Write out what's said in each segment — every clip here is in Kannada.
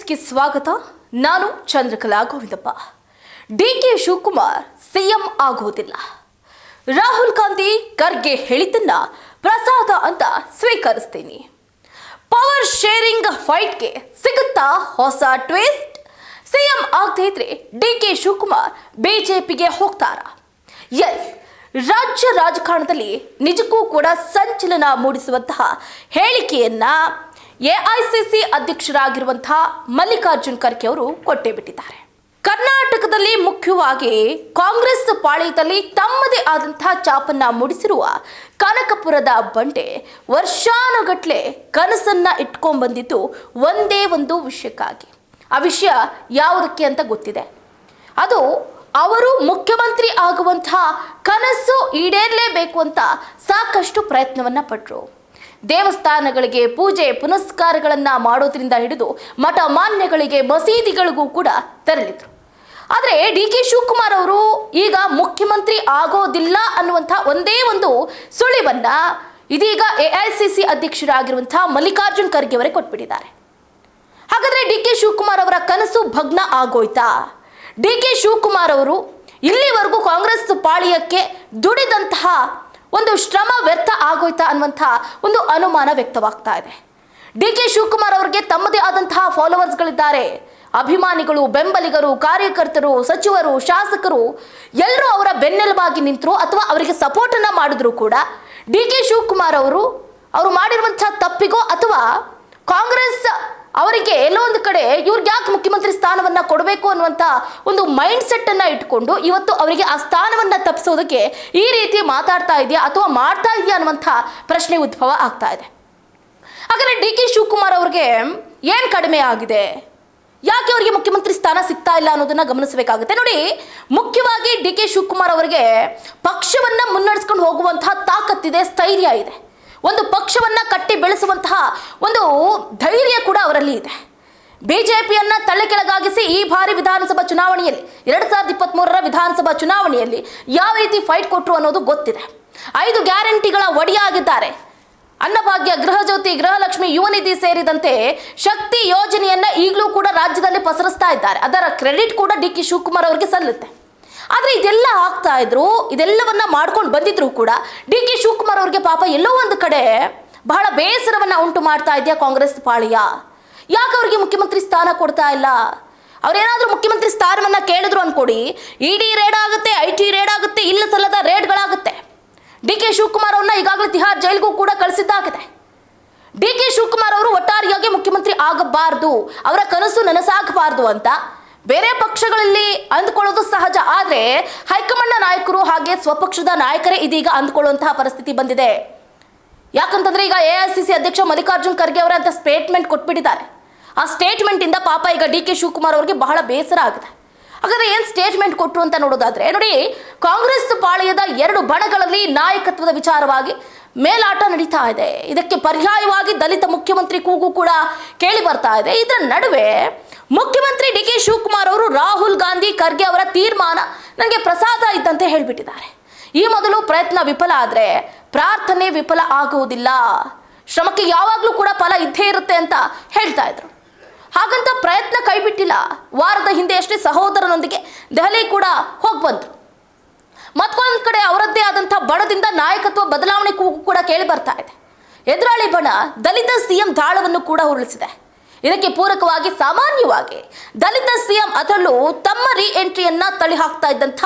ನ್ಯೂಸ್ಗೆ ಸ್ವಾಗತ. ನಾನು ಚಂದ್ರಕಲಾ ಗೋವಿಂದಪ್ಪ. ಡಿಕೆ ಶಿವಕುಮಾರ್ ಸಿಎಂ ಆಗುವುದಿಲ್ಲ. ರಾಹುಲ್ ಗಾಂಧಿ ಖರ್ಗೆ ಹೇಳಿದ್ದನ್ನ ಪ್ರಸಾದ ಅಂತ ಸ್ವೀಕರಿಸ್ತೀನಿ. ಪವರ್ ಶೇರಿಂಗ್ ಫೈಟ್ಗೆ ಸಿಗುತ್ತಾ ಹೊಸ ಟ್ವಿಸ್ಟ್? ಸಿಎಂ ಆಗದೇ ಇದ್ರೆ ಡಿಕೆ ಶಿವಕುಮಾರ್ ಬಿಜೆಪಿಗೆ ಹೋಗ್ತಾರಾ? ಎಸ್, ರಾಜ್ಯ ರಾಜಕಾರಣದಲ್ಲಿ ನಿಜಕ್ಕೂ ಕೂಡ ಸಂಚಲನ ಮೂಡಿಸುವಂತಹ ಹೇಳಿಕೆಯನ್ನ ಎಐಸಿಸಿ ಅಧ್ಯಕ್ಷರಾಗಿರುವಂತಹ ಮಲ್ಲಿಕಾರ್ಜುನ್ ಖರ್ಗೆ ಅವರು ಕೊಟ್ಟೇ ಬಿಟ್ಟಿದ್ದಾರೆ. ಕರ್ನಾಟಕದಲ್ಲಿ ಮುಖ್ಯವಾಗಿ ಕಾಂಗ್ರೆಸ್ ಪಾಳೆಯದಲ್ಲಿ ತಮ್ಮದೇ ಆದಂತಹ ಚಾಪನ್ನ ಮೂಡಿಸಿರುವ ಕನಕಪುರದ ಬಂಡೆ ವರ್ಷಾನುಗಟ್ಲೆ ಕನಸನ್ನ ಇಟ್ಕೊಂಡ್ ಬಂದಿದ್ದು ಒಂದೇ ಒಂದು ವಿಷಯಕ್ಕಾಗಿ. ಆ ವಿಷಯ ಯಾವುದಕ್ಕೆ ಅಂತ ಗೊತ್ತಿದೆ. ಅದು ಅವರು ಮುಖ್ಯಮಂತ್ರಿ ಆಗುವಂತಹ ಕನಸು ಈಡೇರಲೇಬೇಕು ಅಂತ ಸಾಕಷ್ಟು ಪ್ರಯತ್ನವನ್ನ ಪಟ್ಟರು. ದೇವಸ್ಥಾನಗಳಿಗೆ ಪೂಜೆ ಪುನಸ್ಕಾರಗಳನ್ನ ಮಾಡೋದ್ರಿಂದ ಹಿಡಿದು ಮಠ ಮಾನ್ಯಗಳಿಗೆ ಮಸೀದಿಗಳಿಗೂ ಕೂಡ ತೆರಳಿದ್ರು. ಆದರೆ ಡಿಕೆ ಶಿವಕುಮಾರ್ ಅವರು ಈಗ ಮುಖ್ಯಮಂತ್ರಿ ಆಗೋದಿಲ್ಲ ಅನ್ನುವಂತಹ ಒಂದೇ ಒಂದು ಸುಳಿವನ್ನ ಇದೀಗ ಎಐಸಿಸಿ ಅಧ್ಯಕ್ಷರಾಗಿರುವಂತಹ ಮಲ್ಲಿಕಾರ್ಜುನ್ ಖರ್ಗೆ ಅವರೇ ಕೊಟ್ಬಿಟ್ಟಿದ್ದಾರೆ. ಹಾಗಾದ್ರೆ ಡಿಕೆ ಶಿವಕುಮಾರ್ ಅವರ ಕನಸು ಭಗ್ನ ಆಗೋಯ್ತಾ? ಡಿಕೆ ಶಿವಕುಮಾರ್ ಅವರು ಇಲ್ಲಿವರೆಗೂ ಕಾಂಗ್ರೆಸ್ ಪಾಳ್ಯಕ್ಕೆ ದುಡಿದಂತಹ ಒಂದು ಶ್ರಮ ವ್ಯರ್ಥ ಆಗೋಯ್ತಾ ಅನ್ನುವಂತಹ ಒಂದು ಅನುಮಾನ ವ್ಯಕ್ತವಾಗ್ತಾ ಇದೆ. ಡಿಕೆ ಶಿವಕುಮಾರ್ ಅವರಿಗೆ ತಮ್ಮದೇ ಆದಂತಹ ಫಾಲೋವರ್ಸ್ಗಳಿದ್ದಾರೆ. ಅಭಿಮಾನಿಗಳು, ಬೆಂಬಲಿಗರು, ಕಾರ್ಯಕರ್ತರು, ಸಚಿವರು, ಶಾಸಕರು ಎಲ್ಲರೂ ಅವರ ಬೆನ್ನೆಲುಬಾಗಿ ನಿಂತರು ಅಥವಾ ಅವರಿಗೆ ಸಪೋರ್ಟ್ ಅನ್ನ ಮಾಡಿದ್ರು ಕೂಡ ಡಿಕೆ ಶಿವಕುಮಾರ್ ಅವರು ಮಾಡಿರುವಂತಹ ತಪ್ಪಿಗೋ ಅಥವಾ ಕಾಂಗ್ರೆಸ್ ಅವರಿಗೆ ಎಲ್ಲೋ ಒಂದು ಕಡೆ ಇವ್ರಿಗೆ ಯಾಕೆ ಮುಖ್ಯಮಂತ್ರಿ ಸ್ಥಾನವನ್ನ ಕೊಡಬೇಕು ಅನ್ನುವಂತ ಒಂದು ಮೈಂಡ್ ಸೆಟ್ ಅನ್ನ ಇಟ್ಕೊಂಡು ಇವತ್ತು ಅವರಿಗೆ ಆ ಸ್ಥಾನವನ್ನ ತಪ್ಪಿಸೋದಕ್ಕೆ ಈ ರೀತಿ ಮಾತಾಡ್ತಾ ಇದೆಯಾ ಅಥವಾ ಮಾಡ್ತಾ ಇದೆಯಾ ಅನ್ನುವಂಥ ಪ್ರಶ್ನೆ ಉದ್ಭವ ಆಗ್ತಾ ಇದೆ. ಹಾಗಾದ್ರೆ ಡಿಕೆ ಶಿವಕುಮಾರ್ ಅವ್ರಿಗೆ ಏನ್ ಕಡಿಮೆ ಆಗಿದೆ? ಯಾಕೆ ಅವರಿಗೆ ಮುಖ್ಯಮಂತ್ರಿ ಸ್ಥಾನ ಸಿಗ್ತಾ ಇಲ್ಲ ಅನ್ನೋದನ್ನ ಗಮನಿಸಬೇಕಾಗುತ್ತೆ. ನೋಡಿ, ಮುಖ್ಯವಾಗಿ ಡಿಕೆ ಶಿವಕುಮಾರ್ ಅವರಿಗೆ ಪಕ್ಷವನ್ನ ಮುನ್ನಡೆಸ್ಕೊಂಡು ಹೋಗುವಂತಹ ತಾಕತ್ತಿದೆ, ಸ್ಥೈರ್ಯ ಇದೆ. ಒಂದು ಪಕ್ಷವನ್ನ ಕಟ್ಟಿ ಬೆಳೆಸುವಂತಹ ಒಂದು ಧೈರ್ಯ ಕೂಡ ಅವರಲ್ಲಿ ಇದೆ. ಬಿಜೆಪಿಯನ್ನ ತಲೆ ಕೆಳಗಾಗಿಸಿ ಈ ಬಾರಿ ವಿಧಾನಸಭಾ ಚುನಾವಣೆಯಲ್ಲಿ 2023ರ ವಿಧಾನಸಭಾ ಚುನಾವಣೆಯಲ್ಲಿ ಯಾವ ರೀತಿ ಫೈಟ್ ಕೊಟ್ಟರು ಅನ್ನೋದು ಗೊತ್ತಿದೆ. 5 ಗ್ಯಾರಂಟಿಗಳ ಒಡೆಯಾಗಿದ್ದಾರೆ. ಅನ್ನಭಾಗ್ಯ, ಗೃಹಜ್ಯೋತಿ, ಗೃಹಲಕ್ಷ್ಮಿ, ಯುವನಿಧಿ ಸೇರಿದಂತೆ ಶಕ್ತಿ ಯೋಜನೆಯನ್ನ ಈಗಲೂ ಕೂಡ ರಾಜ್ಯದಲ್ಲಿ ಪಸರಿಸ್ತಾ ಇದ್ದಾರೆ. ಅದರ ಕ್ರೆಡಿಟ್ ಕೂಡ ಡಿಕೆ ಶಿವಕುಮಾರ್ ಅವರಿಗೆ ಸಲ್ಲುತ್ತೆ. ಆದರೆ ಇದೆಲ್ಲ ಆಗ್ತಾ ಇದ್ರು, ಇದೆಲ್ಲವನ್ನ ಮಾಡ್ಕೊಂಡು ಬಂದಿದ್ರು ಕೂಡ ಡಿಕೆ ಶಿವಕುಮಾರ್ ಅವರಿಗೆ ಪಾಪ ಎಲ್ಲೋ ಒಂದು ಕಡೆ ಬಹಳ ಬೇಸರವನ್ನ ಉಂಟು ಮಾಡ್ತಾ ಇದೆಯಾ ಕಾಂಗ್ರೆಸ್ ಪಾಳ್ಯ. ಯಾಕೆ ಅವರಿಗೆ ಮುಖ್ಯಮಂತ್ರಿ ಸ್ಥಾನ ಕೊಡ್ತಾ ಇಲ್ಲ? ಅವ್ರೇನಾದ್ರೂ ಮುಖ್ಯಮಂತ್ರಿ ಸ್ಥಾನವನ್ನ ಕೇಳಿದ್ರು ಅನ್ಕೊಡಿ, ಇಡಿ ರೇಡ್ ಆಗುತ್ತೆ, IT ರೇಡ್ ಆಗುತ್ತೆ, ಇಲ್ಲ ಸಲ್ಲದ ರೇಡ್ಗಳಾಗುತ್ತೆ. ಡಿಕೆ ಶಿವಕುಮಾರ್ ಅವ್ರನ್ನ ಈಗಾಗಲೇ ತಿಹಾರ್ ಜೈಲ್ಗೂ ಕೂಡ ಕಳಿಸಿದ್ದಾಗಿದೆ. ಡಿಕೆ ಶಿವಕುಮಾರ್ ಅವರು ಒಟ್ಟಾರೆಯಾಗಿ ಮುಖ್ಯಮಂತ್ರಿ ಆಗಬಾರ್ದು, ಅವರ ಕನಸು ನನಸಾಗಬಾರ್ದು ಅಂತ ಬೇರೆ ಪಕ್ಷಗಳಲ್ಲಿ ಅಂದುಕೊಳ್ಳೋದು ಸಹಜ. ಆದರೆ ಹೈಕಮಾಂಡ್ನ ನಾಯಕರು ಹಾಗೆ ಸ್ವಪಕ್ಷದ ನಾಯಕರೇ ಇದೀಗ ಅಂದುಕೊಳ್ಳುವಂತಹ ಪರಿಸ್ಥಿತಿ ಬಂದಿದೆ. ಯಾಕಂತಂದ್ರೆ ಈಗ ಎಐಸಿಸಿ ಅಧ್ಯಕ್ಷ ಮಲ್ಲಿಕಾರ್ಜುನ್ ಖರ್ಗೆ ಅವರ ಅಂತ ಸ್ಟೇಟ್ಮೆಂಟ್ ಕೊಟ್ಬಿಟ್ಟಿದ್ದಾರೆ. ಆ ಸ್ಟೇಟ್ಮೆಂಟ್ ಇಂದ ಪಾಪ ಈಗ ಡಿಕೆ ಶಿವಕುಮಾರ್ ಅವರಿಗೆ ಬಹಳ ಬೇಸರ ಆಗಿದೆ. ಹಾಗಾದ್ರೆ ಏನ್ ಸ್ಟೇಟ್ಮೆಂಟ್ ಕೊಟ್ಟರು ಅಂತ ನೋಡೋದಾದ್ರೆ, ನೋಡಿ, ಕಾಂಗ್ರೆಸ್ ಪಾಳೆಯದ 2 ಬಣಗಳಲ್ಲಿ ನಾಯಕತ್ವದ ವಿಚಾರವಾಗಿ ಮೇಲಾಟ ನಡೀತಾ ಇದೆ. ಇದಕ್ಕೆ ಪರ್ಯಾಯವಾಗಿ ದಲಿತ ಮುಖ್ಯಮಂತ್ರಿ ಕೂಗು ಕೂಡ ಕೇಳಿ ಬರ್ತಾ ಇದೆ. ಇದರ ನಡುವೆ ಮುಖ್ಯಮಂತ್ರಿ ಡಿಕೆ ಶಿವಕುಮಾರ್ ಅವರು ರಾಹುಲ್ ಗಾಂಧಿ ಖರ್ಗೆ ಅವರ ತೀರ್ಮಾನ ನನಗೆ ಪ್ರಸಾದ ಇದ್ದಂತೆ ಹೇಳ್ಬಿಟ್ಟಿದ್ದಾರೆ. ಈ ಮೊದಲು ಪ್ರಯತ್ನ ವಿಫಲ ಆದ್ರೆ ಪ್ರಾರ್ಥನೆ ವಿಫಲ ಆಗುವುದಿಲ್ಲ, ಶ್ರಮಕ್ಕೆ ಯಾವಾಗಲೂ ಕೂಡ ಫಲ ಇದ್ದೇ ಇರುತ್ತೆ ಅಂತ ಹೇಳ್ತಾ ಇದ್ರು. ಹಾಗಂತ ಪ್ರಯತ್ನ ಕೈಬಿಟ್ಟಿಲ್ಲ. ವಾರದ ಹಿಂದೆ ಅಷ್ಟೇ ಸಹೋದರನೊಂದಿಗೆ ದೆಹಲಿ ಕೂಡ ಹೋಗಿ ಬಂದ್ರು. ಮತ್ತೊಂದು ಕಡೆ ಅವರದ್ದೇ ಆದಂತಹ ಬಣದಿಂದ ನಾಯಕತ್ವ ಬದಲಾವಣೆ ಕೂಗು ಕೂಡ ಕೇಳಿ ಬರ್ತಾ ಇದೆ. ಎದುರಾಳಿ ಬಣ ದಲಿತ ಸಿಎಂ ದಾಳವನ್ನು ಕೂಡ ಉರುಳಿಸಿದೆ. ಇದಕ್ಕೆ ಪೂರಕವಾಗಿ ಸಾಮಾನ್ಯವಾಗಿ ದಲಿತ ಸಿಎಂ ಅದರಲ್ಲೂ ತಮ್ಮ ರೀ ಎಂಟ್ರಿಯನ್ನ ತಳ್ಳಿ ಹಾಕ್ತಾ ಇದ್ದಂಥ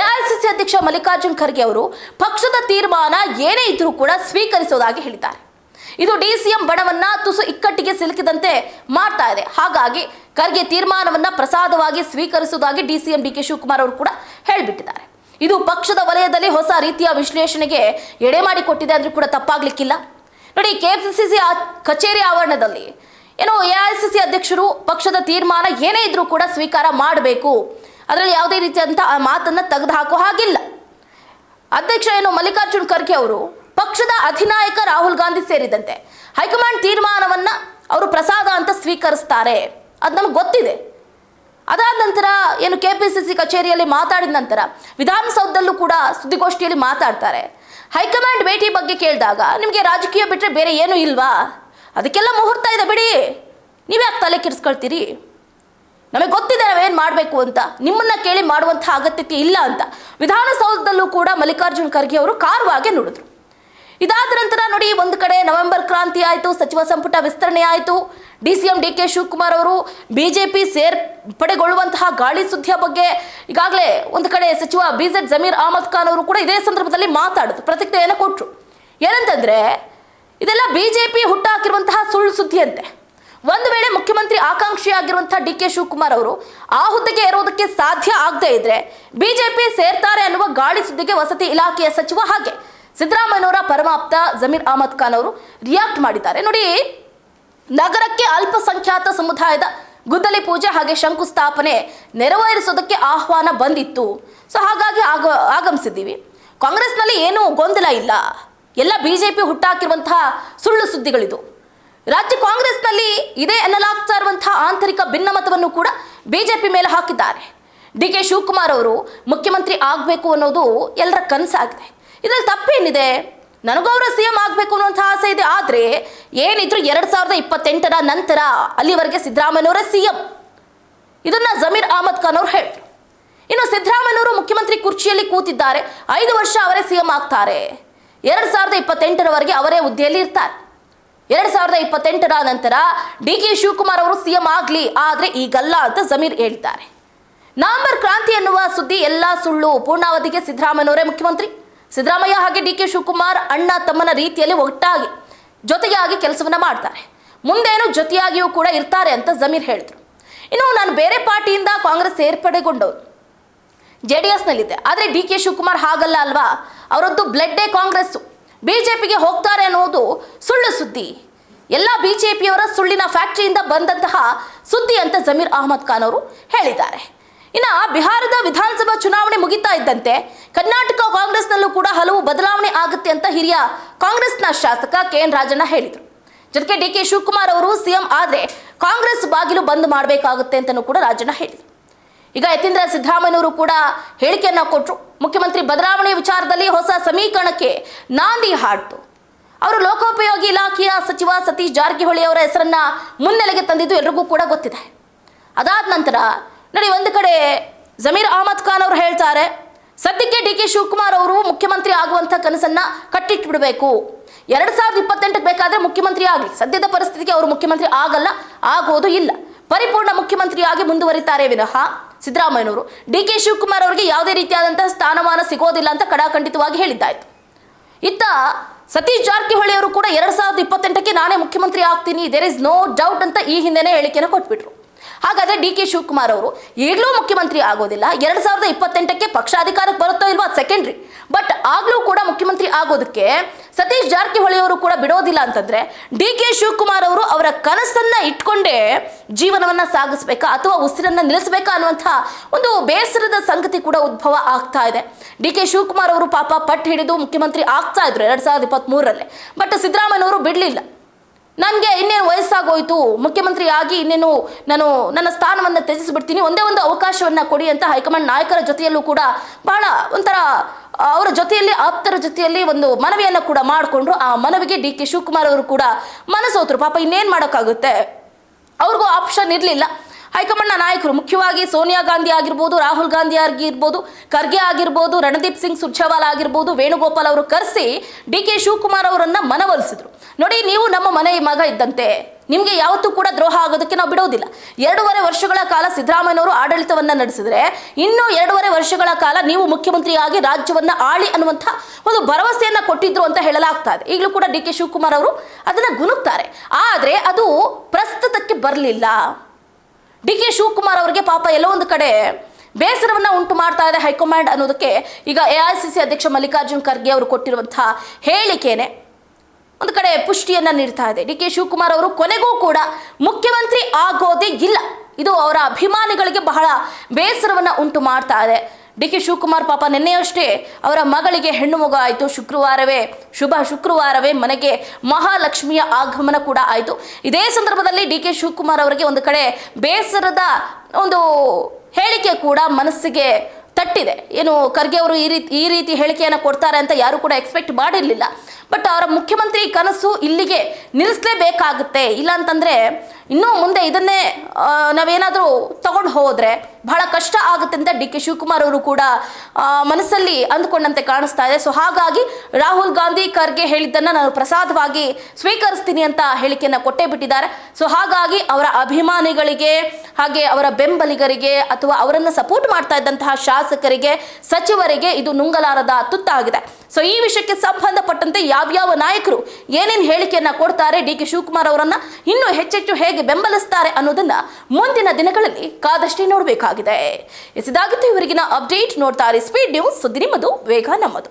ಎಐಸಿಸಿ ಅಧ್ಯಕ್ಷ ಮಲ್ಲಿಕಾರ್ಜುನ್ ಖರ್ಗೆ ಅವರು ಪಕ್ಷದ ತೀರ್ಮಾನ ಏನೇ ಇದ್ರೂ ಕೂಡ ಸ್ವೀಕರಿಸೋದಾಗಿ ಹೇಳಿದ್ದಾರೆ. ಇದು ಡಿಸಿಎಂ ಬಣವನ್ನ ತುಸು ಇಕ್ಕಟ್ಟಿಗೆ ಸಿಲುಕಿದಂತೆ ಮಾಡ್ತಾ ಇದೆ. ಹಾಗಾಗಿ ಖರ್ಗೆ ತೀರ್ಮಾನವನ್ನ ಪ್ರಸಾದವಾಗಿ ಸ್ವೀಕರಿಸುವುದಾಗಿ ಡಿಸಿಎಂ ಡಿಕೆ ಶಿವಕುಮಾರ್ ಅವರು ಕೂಡ ಹೇಳಿಬಿಟ್ಟಿದ್ದಾರೆ. ಇದು ಪಕ್ಷದ ವಲಯದಲ್ಲಿ ಹೊಸ ರೀತಿಯ ವಿಶ್ಲೇಷಣೆಗೆ ಎಡೆ ಮಾಡಿಕೊಟ್ಟಿದೆ ಅಂದ್ರೂ ಕೂಡ ತಪ್ಪಾಗ್ಲಿಕ್ಕಿಲ್ಲ. ನೋಡಿ, ಕೆಪಿಸಿಸಿ ಕಚೇರಿ ಆವರಣದಲ್ಲಿ ಏನೋ ಎಐಸಿಸಿ ಅಧ್ಯಕ್ಷರು ಪಕ್ಷದ ತೀರ್ಮಾನ ಏನೇ ಇದ್ರೂ ಕೂಡ ಸ್ವೀಕಾರ ಮಾಡಬೇಕು, ಅದರಲ್ಲಿ ಯಾವುದೇ ರೀತಿಯಾದಂಥ ಆ ಮಾತನ್ನ ತೆಗೆದು ಹಾಕೋ ಹಾಗಿಲ್ಲ. ಅಧ್ಯಕ್ಷ ಮಲ್ಲಿಕಾರ್ಜುನ್ ಖರ್ಗೆ ಅವರು ಪಕ್ಷದ ಅಧಿನಾಯಕ ರಾಹುಲ್ ಗಾಂಧಿ ಸೇರಿದಂತೆ ಹೈಕಮಾಂಡ್ ತೀರ್ಮಾನವನ್ನ ಅವರು ಪ್ರಸಾದ ಅಂತ ಸ್ವೀಕರಿಸ್ತಾರೆ, ಅದು ನಮ್ಗೆ ಗೊತ್ತಿದೆ. ಅದಾದ ನಂತರ ಕೆಪಿಸಿಸಿ ಕಚೇರಿಯಲ್ಲಿ ಮಾತಾಡಿದ ನಂತರ ವಿಧಾನಸೌಧದಲ್ಲೂ ಕೂಡ ಸುದ್ದಿಗೋಷ್ಠಿಯಲ್ಲಿ ಮಾತಾಡ್ತಾರೆ. ಹೈಕಮಾಂಡ್ ಭೇಟಿ ಬಗ್ಗೆ ಕೇಳಿದಾಗ ನಿಮಗೆ ರಾಜಕೀಯ ಬಿಟ್ಟರೆ ಬೇರೆ ಏನೂ ಇಲ್ವಾ? ಅದಕ್ಕೆಲ್ಲ ಮುಹೂರ್ತ ಇದೆ ಬಿಡಿ, ನೀವ್ಯಾಕೆ ತಲೆ ಕೆಡಿಸ್ಕೊಳ್ತೀರಿ? ನಮಗೆ ಗೊತ್ತಿದೆ ನಾವೇನು ಮಾಡಬೇಕು ಅಂತ, ನಿಮ್ಮನ್ನ ಕೇಳಿ ಮಾಡುವಂಥ ಅಗತ್ಯತೆ ಇಲ್ಲ ಅಂತ ವಿಧಾನಸೌಧದಲ್ಲೂ ಕೂಡ ಮಲ್ಲಿಕಾರ್ಜುನ್ ಖರ್ಗೆ ಅವರು ಕಾರುವಾಗೆ ನುಡಿದ್ರು. ಇದಾದ ನಂತರ ನೋಡಿ, ಒಂದು ಕಡೆ ನವೆಂಬರ್ ಕ್ರಾಂತಿ ಆಯಿತು, ಸಚಿವ ಸಂಪುಟ ವಿಸ್ತರಣೆ ಆಯಿತು. DCM DK ಶಿವಕುಮಾರ್ ಅವರು BJP ಸೇರ್ಪಡೆಗೊಳ್ಳುವಂತಹ ಗಾಳಿ ಸುದ್ದಿಯ ಬಗ್ಗೆ ಈಗಾಗಲೇ ಒಂದು ಕಡೆ ಸಚಿವ BZ ಜಮೀರ್ ಅಹಮದ್ ಖಾನ್ ಅವರು ಕೂಡ ಇದೇ ಸಂದರ್ಭದಲ್ಲಿ ಮಾತಾಡಿದ್ರು, ಪ್ರತಿಕ್ರಿಯೆಯನ್ನು ಕೊಟ್ಟರು. ಏನಂತಂದ್ರೆ ಇದೆಲ್ಲ BJP ಹುಟ್ಟಾಕಿರುವಂತಹ ಸುಳ್ಳು ಸುದ್ದಿ ಅಂತೆ. ಒಂದು ವೇಳೆ ಮುಖ್ಯಮಂತ್ರಿ ಆಕಾಂಕ್ಷಿಯಾಗಿರುವಂತಹ DK ಶಿವಕುಮಾರ್ ಅವರು ಆ ಹುದ್ದೆಗೆ ಏರೋದಕ್ಕೆ ಸಾಧ್ಯ ಆಗದೇ ಇದ್ರೆ BJP ಸೇರ್ತಾರೆ ಅನ್ನುವ ಗಾಳಿ ಸುದ್ದಿಗೆ ವಸತಿ ಇಲಾಖೆಯ ಸಚಿವ ಹಾಗೆ ಸಿದ್ದರಾಮಯ್ಯನವರ ಪರಮಾಪ್ತ ಜಮೀರ್ ಅಹಮದ್ ಖಾನ್ ಅವರು ರಿಯಾಕ್ಟ್ ಮಾಡಿದ್ದಾರೆ. ನೋಡಿ, ನಗರಕ್ಕೆ ಅಲ್ಪಸಂಖ್ಯಾತ ಸಮುದಾಯದ ಗುದ್ದಲಿ ಪೂಜೆ ಹಾಗೆ ಶಂಕುಸ್ಥಾಪನೆ ನೆರವೇರಿಸೋದಕ್ಕೆ ಆಹ್ವಾನ ಬಂದಿತ್ತು. ಸೊ ಹಾಗಾಗಿ ಆಗಮಿಸಿದ್ದೀವಿ. ಕಾಂಗ್ರೆಸ್ನಲ್ಲಿ ಏನೂ ಗೊಂದಲ ಇಲ್ಲ, ಎಲ್ಲ BJP ಹುಟ್ಟಾಕಿರುವಂತಹ ಸುಳ್ಳು ಸುದ್ದಿಗಳಿದು. ರಾಜ್ಯ ಕಾಂಗ್ರೆಸ್ನಲ್ಲಿ ಇದೆ ಎನ್ನಲಾಗ್ತಾ ಇರುವಂತಹ ಆಂತರಿಕ ಭಿನ್ನಮತವನ್ನು ಕೂಡ BJP ಮೇಲೆ ಹಾಕಿದ್ದಾರೆ. DK ಶಿವಕುಮಾರ್ ಅವರು ಮುಖ್ಯಮಂತ್ರಿ ಆಗಬೇಕು ಅನ್ನೋದು ಎಲ್ಲರ ಕನಸಾಗಿದೆ. ಇದರಲ್ಲಿ ತಪ್ಪೇನಿದೆ? ನನಗೂ ಅವರ CM ಆಗಬೇಕು ಅನ್ನುವಂಥ ಆಸೆ ಇದೆ. ಆದರೆ ಏನಿದ್ರು 2028ರ ನಂತರ, ಅಲ್ಲಿವರೆಗೆ ಸಿದ್ದರಾಮಯ್ಯನವರೇ CM. ಇದನ್ನ ಜಮೀರ್ ಅಹಮದ್ ಖಾನ್ ಅವರು ಹೇಳಿದ್ರು. ಇನ್ನು ಸಿದ್ದರಾಮಯ್ಯನವರು ಮುಖ್ಯಮಂತ್ರಿ ಕುರ್ಚಿಯಲ್ಲಿ ಕೂತಿದ್ದಾರೆ, 5 ವರ್ಷ ಅವರೇ CM ಆಗ್ತಾರೆ. 2028ರವರೆಗೆ ಅವರೇ ಹುದ್ದೆಯಲ್ಲಿ ಇರ್ತಾರೆ. 2028ರ ನಂತರ DK ಶಿವಕುಮಾರ್ ಅವರು CM ಆಗಲಿ, ಆದರೆ ಈಗಲ್ಲ ಅಂತ ಜಮೀರ್ ಹೇಳಿದ್ದಾರೆ. ನವೆಂಬರ್ ಕ್ರಾಂತಿ ಎನ್ನುವ ಸುದ್ದಿ ಎಲ್ಲ ಸುಳ್ಳು. ಪೂರ್ಣಾವಧಿಗೆ ಸಿದ್ದರಾಮಯ್ಯನವರೇ ಮುಖ್ಯಮಂತ್ರಿ. ಸಿದ್ದರಾಮಯ್ಯ ಹಾಗೆ DK ಶಿವಕುಮಾರ್ ಅಣ್ಣ ತಮ್ಮನ ರೀತಿಯಲ್ಲಿ ಒಟ್ಟಾಗಿ ಜೊತೆಯಾಗಿ ಕೆಲಸವನ್ನ ಮಾಡ್ತಾರೆ, ಮುಂದೇನು ಜೊತೆಯಾಗಿಯೂ ಕೂಡ ಇರ್ತಾರೆ ಅಂತ ಜಮೀರ್ ಹೇಳಿದ್ರು. ಇನ್ನು ನಾನು ಬೇರೆ ಪಾರ್ಟಿಯಿಂದ ಕಾಂಗ್ರೆಸ್ ಸೇರ್ಪಡೆಗೊಂಡವರು, JDSನಲ್ಲಿದ್ದೆ, ಆದರೆ DK ಶಿವಕುಮಾರ್ ಹಾಗಲ್ಲ ಅಲ್ವಾ, ಅವರದ್ದು ಬ್ಲಡ್ಡೇ ಕಾಂಗ್ರೆಸ್ಸು. BJPಗೆ ಹೋಗ್ತಾರೆ ಅನ್ನೋದು ಸುಳ್ಳು ಸುದ್ದಿ, ಎಲ್ಲ BJPಯವರ ಸುಳ್ಳಿನ ಫ್ಯಾಕ್ಟರಿಯಿಂದ ಬಂದಂತಹ ಸುದ್ದಿ ಅಂತ ಜಮೀರ್ ಅಹಮದ್ ಖಾನ್ ಅವರು ಹೇಳಿದ್ದಾರೆ. ಇನ್ನು ಬಿಹಾರದ ವಿಧಾನಸಭಾ ಚುನಾವಣೆ ಮುಗಿತಾ ಇದ್ದಂತೆ ಕರ್ನಾಟಕ ಕಾಂಗ್ರೆಸ್ನಲ್ಲೂ ಕೂಡ ಹಲವು ಬದಲಾವಣೆ ಆಗುತ್ತೆ ಅಂತ ಹಿರಿಯ ಕಾಂಗ್ರೆಸ್ನ ಶಾಸಕ KN ರಾಜಣ್ಣ ಹೇಳಿದರು. ಜೊತೆಗೆ DK ಶಿವಕುಮಾರ್ ಅವರು CM ಆದರೆ ಕಾಂಗ್ರೆಸ್ ಬಾಗಿಲು ಬಂದ್ ಮಾಡಬೇಕಾಗುತ್ತೆ ಅಂತಲೂ ಕೂಡ ರಾಜಣ್ಣ ಹೇಳಿದರು. ಈಗ ಯತೀಂದ್ರ ಸಿದ್ದರಾಮಯ್ಯನವರು ಕೂಡ ಹೇಳಿಕೆಯನ್ನ ಕೊಟ್ಟರು. ಮುಖ್ಯಮಂತ್ರಿ ಬದಲಾವಣೆ ವಿಚಾರದಲ್ಲಿ ಹೊಸ ಸಮೀಕರಣಕ್ಕೆ ನಾಂದಿ ಹಾಡ್ತು. ಅವರು ಲೋಕೋಪಯೋಗಿ ಇಲಾಖೆಯ ಸಚಿವ ಸತೀಶ್ ಜಾರಕಿಹೊಳಿ ಅವರ ಹೆಸರನ್ನ ಮುನ್ನೆಲೆಗೆ ತಂದಿದ್ದು ಎಲ್ರಿಗೂ ಕೂಡ ಗೊತ್ತಿದೆ. ಅದಾದ ನಂತರ ನೋಡಿ, ಒಂದು ಕಡೆ ಜಮೀರ್ ಅಹಮದ್ ಖಾನ್ ಅವರು ಹೇಳ್ತಾರೆ, ಸದ್ಯಕ್ಕೆ DK ಶಿವಕುಮಾರ್ ಅವರು ಮುಖ್ಯಮಂತ್ರಿ ಆಗುವಂಥ ಕನಸನ್ನ ಕಟ್ಟಿಟ್ಬಿಡಬೇಕು. 2028ಕ್ಕೆ ಬೇಕಾದ್ರೆ ಮುಖ್ಯಮಂತ್ರಿ ಆಗಲಿ, ಸದ್ಯದ ಪರಿಸ್ಥಿತಿಗೆ ಅವರು ಮುಖ್ಯಮಂತ್ರಿ ಆಗಲ್ಲ, ಆಗೋದು ಇಲ್ಲ. ಪರಿಪೂರ್ಣ ಮುಖ್ಯಮಂತ್ರಿಯಾಗಿ ಮುಂದುವರಿತಾರೆ ವಿನಃ ಸಿದ್ದರಾಮಯ್ಯನವರು DK ಶಿವಕುಮಾರ್ ಅವರಿಗೆ ಯಾವುದೇ ರೀತಿಯಾದಂತಹ ಸ್ಥಾನಮಾನ ಸಿಗೋದಿಲ್ಲ ಅಂತ ಕಡಾಖಂಡಿತವಾಗಿ ಹೇಳಿದ್ದಾಯ್ತು. ಇತ್ತ ಸತೀಶ್ ಜಾರಕಿಹೊಳಿ ಅವರು ಕೂಡ 2028ಕ್ಕೆ ನಾನೇ ಮುಖ್ಯಮಂತ್ರಿ ಆಗ್ತೀನಿ, ದೇರ್ ಇಸ್ ನೋ ಡೌಟ್ ಅಂತ ಈ ಹಿಂದೆನೇ ಹೇಳಿಕೆಯನ್ನು ಕೊಟ್ಬಿಟ್ರು. ಹಾಗಾದ್ರೆ DK ಶಿವಕುಮಾರ್ ಅವರು ಈಗಲೂ ಮುಖ್ಯಮಂತ್ರಿ ಆಗೋದಿಲ್ಲ. 2028ಕ್ಕೆ ಪಕ್ಷ ಅಧಿಕಾರಕ್ಕೆ ಬರುತ್ತೋ ಇಲ್ವೋ ಅದು ಸೆಕೆಂಡ್ರಿ, ಬಟ್ ಆಗ್ಲೂ ಕೂಡ ಮುಖ್ಯಮಂತ್ರಿ ಆಗೋದಕ್ಕೆ ಸತೀಶ್ ಜಾರಕಿಹೊಳಿ ಅವರು ಕೂಡ ಬಿಡೋದಿಲ್ಲ ಅಂತಂದ್ರೆ DK ಶಿವಕುಮಾರ್ ಅವರು ಅವರ ಕನಸನ್ನ ಇಟ್ಕೊಂಡೇ ಜೀವನವನ್ನ ಸಾಗಿಸ್ಬೇಕಾ ಅಥವಾ ಉಸಿರನ್ನ ನಿಲ್ಲಿಸಬೇಕಾ ಅನ್ನುವಂಥ ಒಂದು ಬೇಸರದ ಸಂಗತಿ ಕೂಡ ಉದ್ಭವ ಆಗ್ತಾ ಇದೆ. DK ಶಿವಕುಮಾರ್ ಅವರು ಪಾಪ ಪಟ್ಟು ಹಿಡಿದು ಮುಖ್ಯಮಂತ್ರಿ ಆಗ್ತಾ ಇದ್ರು 2023ರಲ್ಲೇ, ಬಟ್ ಸಿದ್ದರಾಮಯ್ಯನವರು ಬಿಡಲಿಲ್ಲ. ನನಗೆ ಇನ್ನೇನು ವಯಸ್ಸಾಗೋಯ್ತು, ಮುಖ್ಯಮಂತ್ರಿ ಆಗಿ ಇನ್ನೇನು ನಾನು ನನ್ನ ಸ್ಥಾನವನ್ನು ತ್ಯಜಿಸಿಬಿಡ್ತೀನಿ, ಒಂದೇ ಒಂದು ಅವಕಾಶವನ್ನು ಕೊಡಿ ಅಂತ ಹೈಕಮಾಂಡ್ ನಾಯಕರ ಜೊತೆಯಲ್ಲೂ ಕೂಡ ಬಹಳ ಒಂಥರ ಅವರ ಜೊತೆಯಲ್ಲಿ ಆಪ್ತರ ಜೊತೆಯಲ್ಲಿ ಒಂದು ಮನವಿಯನ್ನು ಕೂಡ ಮಾಡಿಕೊಂಡ್ರು. ಆ ಮನವಿಗೆ DK ಶಿವಕುಮಾರ್ ಅವರು ಕೂಡ ಮನಸೋತರು. ಪಾಪ ಇನ್ನೇನು ಮಾಡೋಕ್ಕಾಗುತ್ತೆ, ಅವ್ರಿಗೂ ಆಪ್ಷನ್ ಇರಲಿಲ್ಲ. ಹೈಕಮಾಂಡ್ನ ನಾಯಕರು ಮುಖ್ಯವಾಗಿ ಸೋನಿಯಾ ಗಾಂಧಿ ಆಗಿರ್ಬೋದು, ರಾಹುಲ್ ಗಾಂಧಿ ಆಗಿರ್ಬೋದು, ಖರ್ಗೆ ಆಗಿರ್ಬೋದು, ರಣದೀಪ್ ಸಿಂಗ್ ಸುರ್ಜೇವಾಲಾ ಆಗಿರ್ಬೋದು, ವೇಣುಗೋಪಾಲ್ ಅವರು ಕರೆಸಿ DK ಶಿವಕುಮಾರ್ ಅವರನ್ನ ಮನವೊಲಿಸಿದ್ರು. ನೋಡಿ, ನೀವು ನಮ್ಮ ಮನೆ ಮಗ ಇದ್ದಂತೆ, ನಿಮಗೆ ಯಾವತ್ತೂ ಕೂಡ ದ್ರೋಹ ಆಗೋದಕ್ಕೆ ನಾವು ಬಿಡೋದಿಲ್ಲ. 2.5 ವರ್ಷಗಳ ಕಾಲ ಸಿದ್ದರಾಮಯ್ಯನವರು ಆಡಳಿತವನ್ನ ನಡೆಸಿದ್ರೆ ಇನ್ನೂ 2.5 ವರ್ಷಗಳ ಕಾಲ ನೀವು ಮುಖ್ಯಮಂತ್ರಿಯಾಗಿ ರಾಜ್ಯವನ್ನ ಆಳಿ ಅನ್ನುವಂಥ ಒಂದು ಭರವಸೆಯನ್ನ ಕೊಟ್ಟಿದ್ರು ಅಂತ ಹೇಳಲಾಗ್ತಾ ಇದೆ. ಈಗಲೂ ಕೂಡ DK ಶಿವಕುಮಾರ್ ಅವರು ಅದನ್ನ ಗುನುಕ್ತಾರೆ, ಆದರೆ ಅದು ಪ್ರಸ್ತುತಕ್ಕೆ ಬರಲಿಲ್ಲ. DK ಶಿವಕುಮಾರ್ ಅವರಿಗೆ ಪಾಪ ಎಲ್ಲೋ ಒಂದು ಕಡೆ ಬೇಸರವನ್ನ ಉಂಟು ಮಾಡ್ತಾ ಇದೆ ಹೈಕಮಾಂಡ್ ಅನ್ನೋದಕ್ಕೆ ಈಗ AICC ಅಧ್ಯಕ್ಷ ಮಲ್ಲಿಕಾರ್ಜುನ್ ಖರ್ಗೆ ಅವರು ಕೊಟ್ಟಿರುವಂತಹ ಹೇಳಿಕೆನೆ ಒಂದು ಕಡೆ ಪುಷ್ಟಿಯನ್ನ ನೀಡ್ತಾ ಇದೆ. DK ಶಿವಕುಮಾರ್ ಅವರು ಕೊನೆಗೂ ಕೂಡ ಮುಖ್ಯಮಂತ್ರಿ ಆಗೋದೇ ಇಲ್ಲ. ಇದು ಅವರ ಅಭಿಮಾನಿಗಳಿಗೆ ಬಹಳ ಬೇಸರವನ್ನ ಉಂಟು ಮಾಡ್ತಾ ಇದೆ. DK ಶಿವಕುಮಾರ್ ಪಾಪ ನಿನ್ನೆಯಷ್ಟೇ ಅವರ ಮಗಳಿಗೆ ಹೆಣ್ಣು ಮಗು ಆಯಿತು. ಶುಕ್ರವಾರವೇ ಮನೆಗೆ ಮಹಾಲಕ್ಷ್ಮಿಯ ಆಗಮನ ಕೂಡ ಆಯಿತು. ಇದೇ ಸಂದರ್ಭದಲ್ಲಿ DK ಶಿವಕುಮಾರ್ ಅವರಿಗೆ ಒಂದು ಕಡೆ ಬೇಸರದ ಒಂದು ಹೇಳಿಕೆ ಕೂಡ ಮನಸ್ಸಿಗೆ ತಟ್ಟಿದೆ. ಏನು ಖರ್ಗೆ ಅವರು ಈ ರೀತಿ ಹೇಳಿಕೆಯನ್ನು ಕೊಡ್ತಾರೆ ಅಂತ ಯಾರು ಕೂಡ ಎಕ್ಸ್ಪೆಕ್ಟ್ ಮಾಡಿರಲಿಲ್ಲ. ಬಟ್ ಅವರ ಮುಖ್ಯಮಂತ್ರಿ ಕನಸು ಇಲ್ಲಿಗೆ ನಿಲ್ಲಿಸಲೇಬೇಕಾಗುತ್ತೆ. ಇಲ್ಲ ಅಂತಂದ್ರೆ ಇನ್ನೂ ಮುಂದೆ ಇದನ್ನೇ ನಾವೇನಾದರೂ ತಗೊಂಡು ಹೋದ್ರೆ ಬಹಳ ಕಷ್ಟ ಆಗುತ್ತೆ ಅಂತ ಡಿ ಕೆ ಶಿವಕುಮಾರ್ ಅವರು ಕೂಡ ಮನಸ್ಸಲ್ಲಿ ಅಂದುಕೊಂಡಂತೆ ಕಾಣಿಸ್ತಾ ಇದೆ. ಸೊ ಹಾಗಾಗಿ ರಾಹುಲ್ ಗಾಂಧಿ ಖರ್ಗೆ ಹೇಳಿದ್ದನ್ನು ನಾನು ಪ್ರಸಾದವಾಗಿ ಸ್ವೀಕರಿಸ್ತೀನಿ ಅಂತ ಹೇಳಿಕೆಯನ್ನು ಕೊಟ್ಟೇ ಬಿಟ್ಟಿದ್ದಾರೆ. ಸೊ ಹಾಗಾಗಿ ಅವರ ಅಭಿಮಾನಿಗಳಿಗೆ ಹಾಗೆ ಅವರ ಬೆಂಬಲಿಗರಿಗೆ ಅಥವಾ ಅವರನ್ನು ಸಪೋರ್ಟ್ ಮಾಡ್ತಾ ಇದ್ದಂತಹ ಶಾಸಕರಿಗೆ ಸಚಿವರಿಗೆ ಇದು ನುಂಗಲಾರದ ತುತ್ತಾಗಿದೆ. ಸೊ ಈ ವಿಷಯಕ್ಕೆ ಸಂಬಂಧಪಟ್ಟಂತೆ ಯಾವ್ಯಾವ ನಾಯಕರು ಏನೇನು ಹೇಳಿಕೆಯನ್ನ ಕೊಡ್ತಾರೆ, ಡಿ ಕೆ ಶಿವಕುಮಾರ್ ಅವರನ್ನ ಇನ್ನೂ ಹೆಚ್ಚೆಚ್ಚು ಹೇಗೆ ಬೆಂಬಲಿಸ್ತಾರೆ ಅನ್ನೋದನ್ನ ಮುಂದಿನ ದಿನಗಳಲ್ಲಿ ಕಾದಷ್ಟೇ ನೋಡಬೇಕಾಗಿದೆ. ಇದಾಗಿತ್ತು ಇವರಿಗಿನ ಅಪ್ಡೇಟ್. ನೋಡ್ತಾರೆ ಸ್ಪೀಡ್ ನ್ಯೂಸ್, ಸುದ್ದಿ ನಿಮ್ಮದು, ವೇಗ ನಮ್ಮದು.